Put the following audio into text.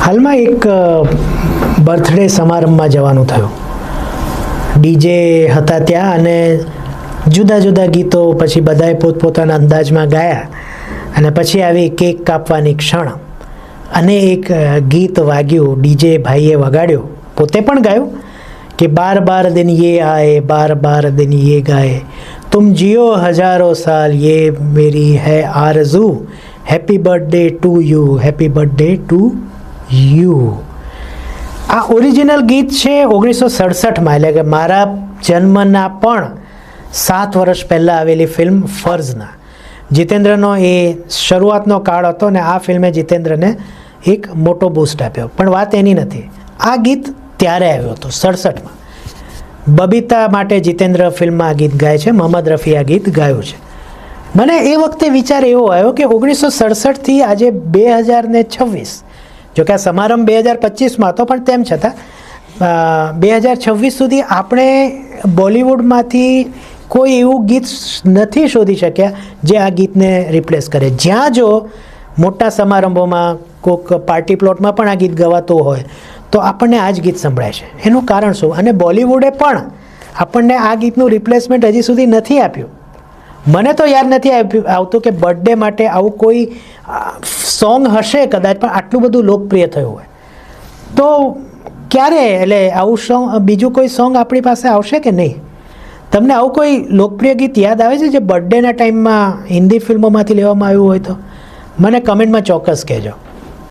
હાલમાં એક બર્થડે સમારંભમાં જવાનું થયું. ડીજે હતા ત્યાં અને જુદા જુદા ગીતો પછી બધાએ પોતપોતાના અંદાજમાં ગાયા અને પછી આવી કેક કાપવાની ક્ષણ અને એક ગીત વાગ્યું. ડીજે ભાઈએ વગાડ્યો, પોતે પણ ગાયું કે બાર બાર દિન યે આए, બાર બાર દિન યે ગાए, तुम जियो हजारों साल, ये मेरी है आरज़ू, happy birthday to you, happy birthday to you. આ ઓરિજિનલ ગીત છે 1967માં, એટલે કે મારા જન્મના પણ 7 વર્ષ પહેલાં આવેલી ફિલ્મ ફર્ઝના. જીતેન્દ્રનો એ શરૂઆતનો કાળ હતો ને આ ફિલ્મે જીતેન્દ્રને એક મોટો બૂસ્ટ આપ્યો. પણ વાત એની નથી, આ ગીત ત્યારે આવ્યું હતું 67માં. બબીતા માટે જીતેન્દ્ર ફિલ્મમાં આ ગીત ગાય છે, મોહમ્મદ રફી આ ગીત ગાયું છે. મને એ વખતે વિચાર એવો આવ્યો કે 1967થી આજે 2026, જો કે આ સમારંભ 2025માં હતો પણ તેમ છતાં 2026 સુધી આપણે બોલિવૂડમાંથી કોઈ એવું ગીત નથી શોધી શક્યા જે આ ગીતને રિપ્લેસ કરે. જ્યાં જો મોટા સમારંભોમાં કોઈક પાર્ટી પ્લોટમાં પણ આ ગીત ગવાતું હોય તો આપણને આ જ ગીત સંભળાય છે. એનું કારણ શું? અને બોલિવૂડે પણ આપણને આ ગીતનું રિપ્લેસમેન્ટ હજી સુધી નથી આપ્યું. મને તો યાદ નથી આવતું કે બર્થડે માટે આવું કોઈ સોંગ હશે કદાચ, પણ આટલું બધું લોકપ્રિય થયું હોય તો ક્યારે, એટલે આવું સોંગ, બીજું કોઈ સોંગ આપણી પાસે આવશે કે નહીં? તમને આવું કોઈ લોકપ્રિય ગીત યાદ આવે છે જે બર્થડેના ટાઈમમાં હિન્દી ફિલ્મોમાંથી લેવામાં આવ્યું હોય તો મને કમેન્ટમાં ચોક્કસ કહેજો.